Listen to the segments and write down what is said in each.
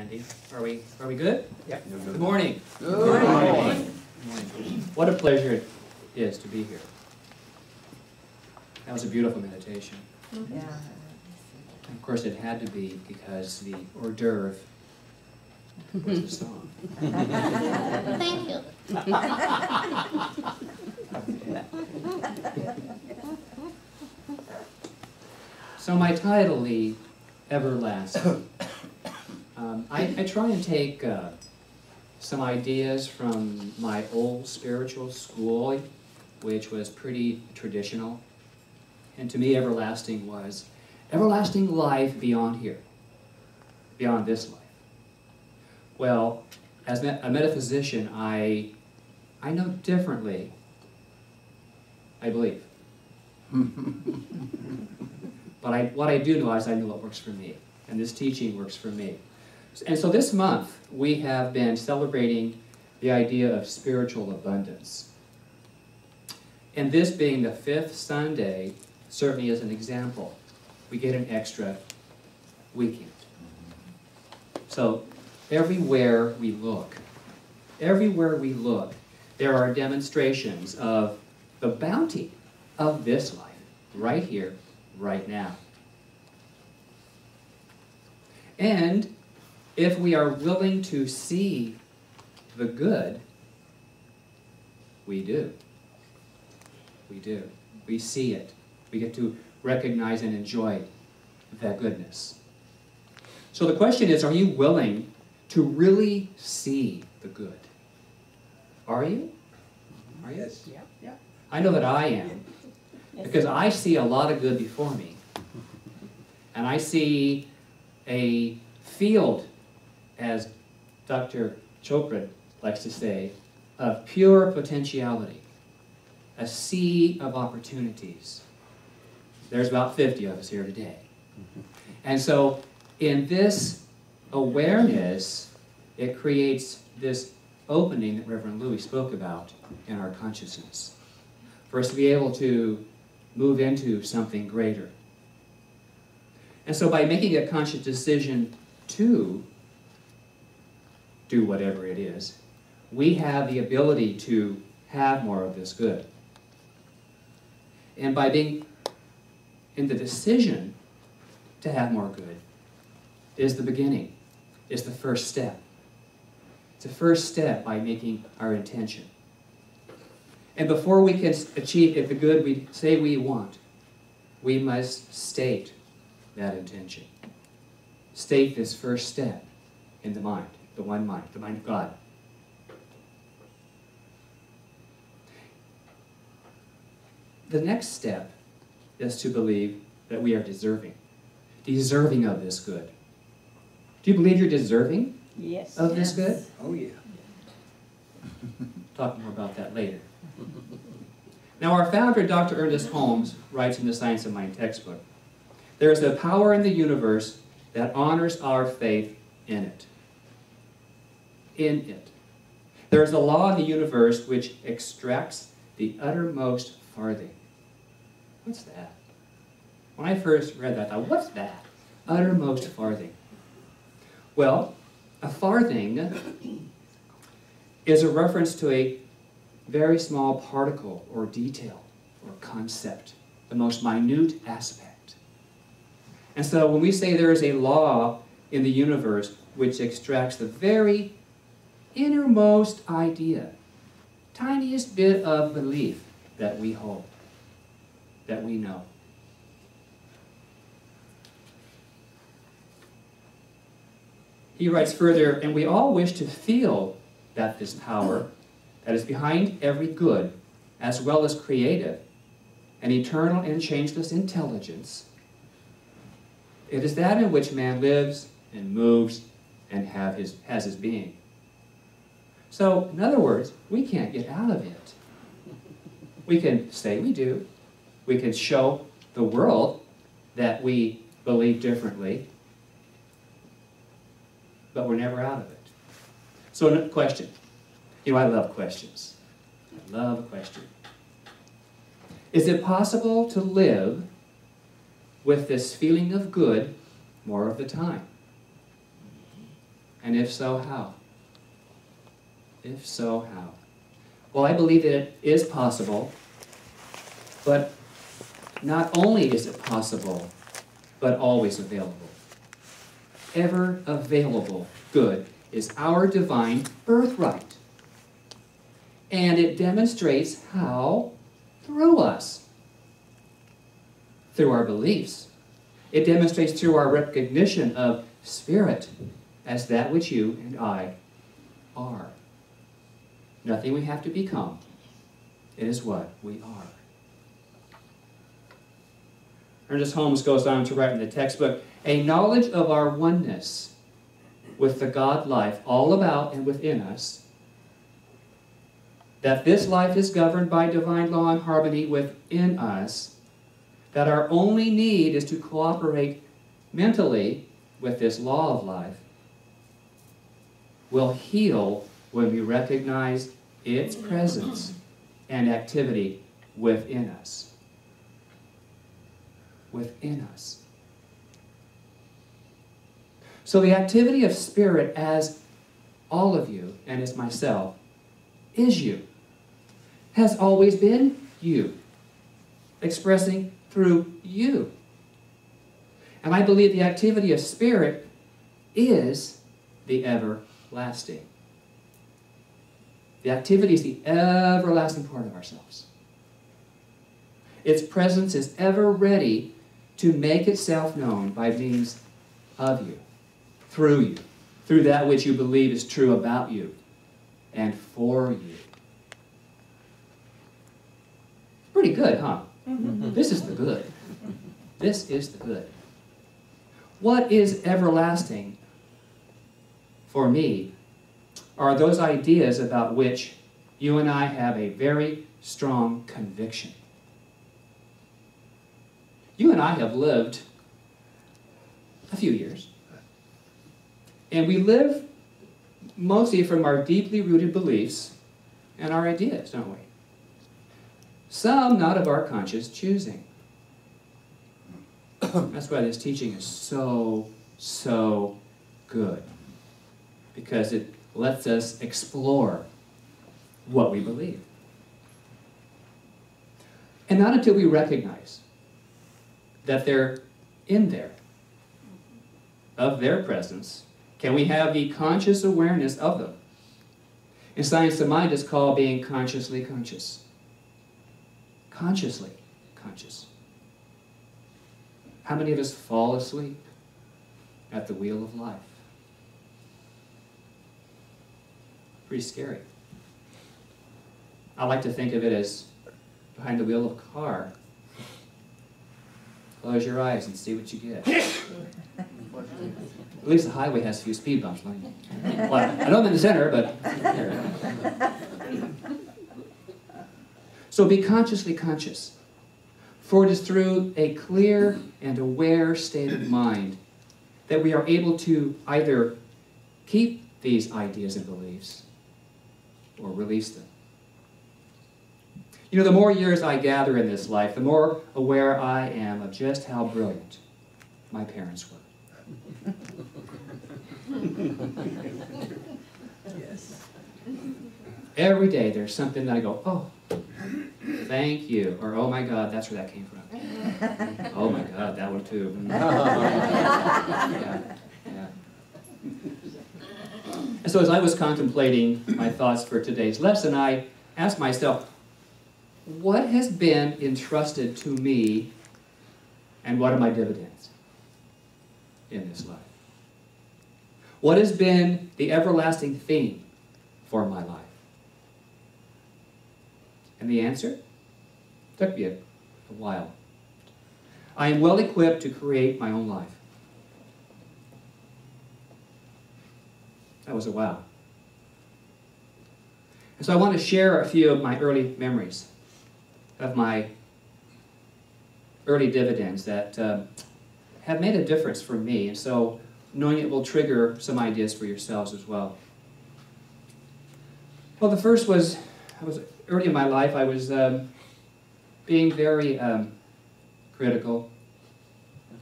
Andy. Are we good? Yep. Good morning. Good morning. What a pleasure it is to be here. That was a beautiful meditation. Yeah. Of course, it had to be because the hors d'oeuvre was the song. Thank you. So my title, The Everlasting. I try and take some ideas from my old spiritual school, which was pretty traditional. And to me, everlasting was everlasting life beyond here, beyond this life. Well, as a metaphysician, I know differently, I believe. But what I do know is I know what works for me, and this teaching works for me. And so this month, we have been celebrating the idea of spiritual abundance. And this being the 5th Sunday, certainly is an example. We get an extra weekend. So everywhere we look, there are demonstrations of the bounty of this life, right here, right now. And if we are willing to see the good, we do. We do. We see it. We get to recognize and enjoy that goodness. So the question is, are you willing to really see the good? Are you? Are you? Yes. Yeah. I know that I am, because I see a lot of good before me. And I see a field, as Dr. Chopra likes to say, of pure potentiality, a sea of opportunities. There's about 50 of us here today. And so in this awareness, it creates this opening that Reverend Louis spoke about in our consciousness, for us to be able to move into something greater. And so by making a conscious decision to do whatever it is, we have the ability to have more of this good. And by being in the decision to have more good is the beginning, is the first step. It's the first step by making our intention. And before we can achieve the good we say we want, we must state that intention. State this first step in the mind, the one mind, the mind of God. The next step is to believe that we are deserving of this good. Do you believe you're deserving of this good? Oh, yeah. Talk more about that later. Now, our founder, Dr. Ernest Holmes, writes in the Science of Mind textbook, there is a power in the universe that honors our faith in it. In it. There is a law in the universe which extracts the uttermost farthing. What's that? When I first read that, I thought, what's that? Uttermost farthing. Well, a farthing is a reference to a very small particle or detail or concept, the most minute aspect. And so when we say there is a law in the universe which extracts the very innermost idea, tiniest bit of belief that we hold, that we know. He writes further, and we all wish to feel that this power that is behind every good, as well as creative, an eternal and changeless intelligence, it is that in which man lives and moves and has his being. So, in other words, we can't get out of it. We can say we do. We can show the world that we believe differently, but we're never out of it. So, a question. You know, I love questions. I love a question. Is it possible to live with this feeling of good more of the time? And if so, how? If so, how? Well, I believe that it is possible, but not only is it possible, but always available. Ever available good is our divine birthright. And it demonstrates how? Through us. Through our beliefs. It demonstrates through our recognition of Spirit as that which you and I are. Nothing we have to become. It is what we are. Ernest Holmes goes on to write in the textbook, a knowledge of our oneness with the God life all about and within us, that this life is governed by divine law and harmony within us, that our only need is to cooperate mentally with this law of life, will heal when we recognize its presence and activity within us. Within us. So the activity of Spirit as all of you and as myself is you. Has always been you. Expressing through you. And I believe the activity of Spirit is the everlasting. The activity is the everlasting part of ourselves. Its presence is ever ready to make itself known by means of you, through that which you believe is true about you and for you. Pretty good, huh? This is the good. This is the good. What is everlasting for me are those ideas about which you and I have a very strong conviction. You and I have lived a few years. And we live mostly from our deeply rooted beliefs and our ideas, don't we? Some not of our conscious choosing. That's why this teaching is so, so good. Because it lets us explore what we believe. And not until we recognize that they're in there, of their presence, can we have the conscious awareness of them. In science, the mind is called being consciously conscious. Consciously conscious. How many of us fall asleep at the wheel of life? Pretty scary. I like to think of it as behind the wheel of a car. Close your eyes and see what you get. At least the highway has a few speed bumps. Well, I know I'm in the center, but... So be consciously conscious. For it is through a clear and aware state of mind that we are able to either keep these ideas and beliefs or release them. You know, the more years I gather in this life, the more aware I am of just how brilliant my parents were. Yes. Every day there's something that I go, oh, thank you, or oh my God, that's where that came from. Oh my God, that one too. Yeah, yeah. And so as I was contemplating my thoughts for today's lesson, I asked myself, what has been entrusted to me and what are my dividends in this life? What has been the everlasting theme for my life? And the answer took me a while. I am well equipped to create my own life. That was a wow. And so I want to share a few of my early memories, of my early dividends that have made a difference for me. And so knowing it will trigger some ideas for yourselves as well. Well, the first was, early in my life, I was being very critical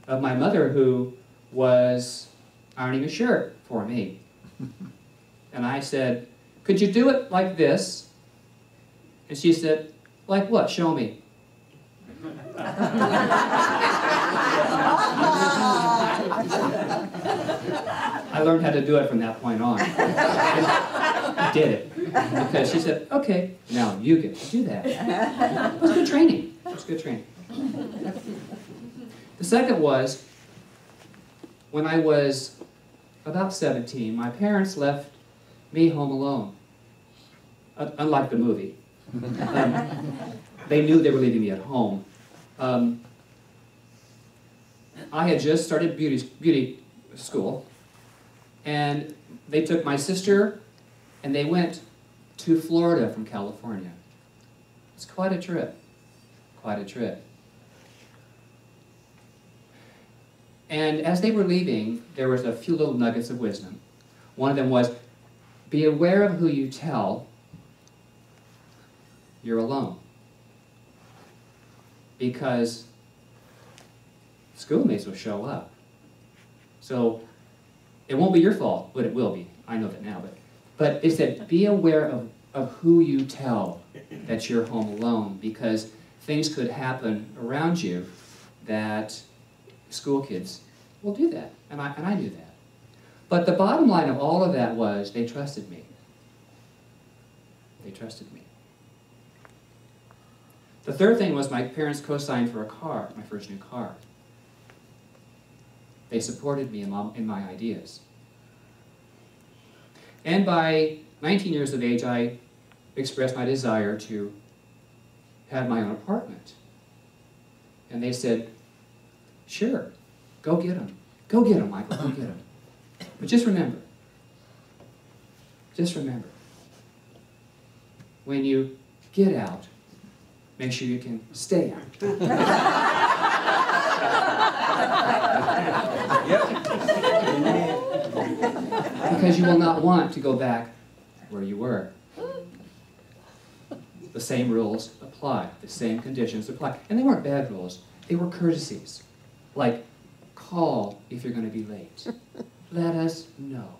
of my mother, who was ironing a shirt for me. And I said, could you do it like this? And she said, like what? Show me. I learned how to do it from that point on. I did it. Because she said, okay, now you get to do that. It was good training. It was good training. The second was, when I was about 17, my parents left me home alone. Unlike the movie. They knew they were leaving me at home. I had just started beauty school, and they took my sister, and they went to Florida from California. It's quite a trip. Quite a trip. And as they were leaving, there was a few little nuggets of wisdom. One of them was, be aware of who you tell you're alone. Because schoolmates will show up. So it won't be your fault, but it will be. I know that now. But it said, be aware of who you tell that you're home alone, because things could happen around you that school kids will do that. And I knew that. But the bottom line of all of that was they trusted me. They trusted me. The third thing was my parents co-signed for a car, my first new car. They supported me in my ideas. And by 19 years of age, I expressed my desire to have my own apartment. And they said, sure, go get them. Go get them, Michael, go get them. But just remember, when you get out, make sure you can stay out. Because you will not want to go back where you were. The same rules apply. The same conditions apply. And they weren't bad rules. They were courtesies. Like, call if you're going to be late. Let us know.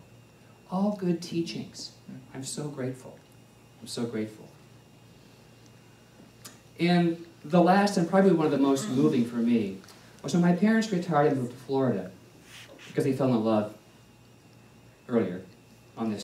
All good teachings. I'm so grateful. I'm so grateful. And the last, and probably one of the most moving for me, was when my parents retired and moved to Florida because they fell in love earlier on this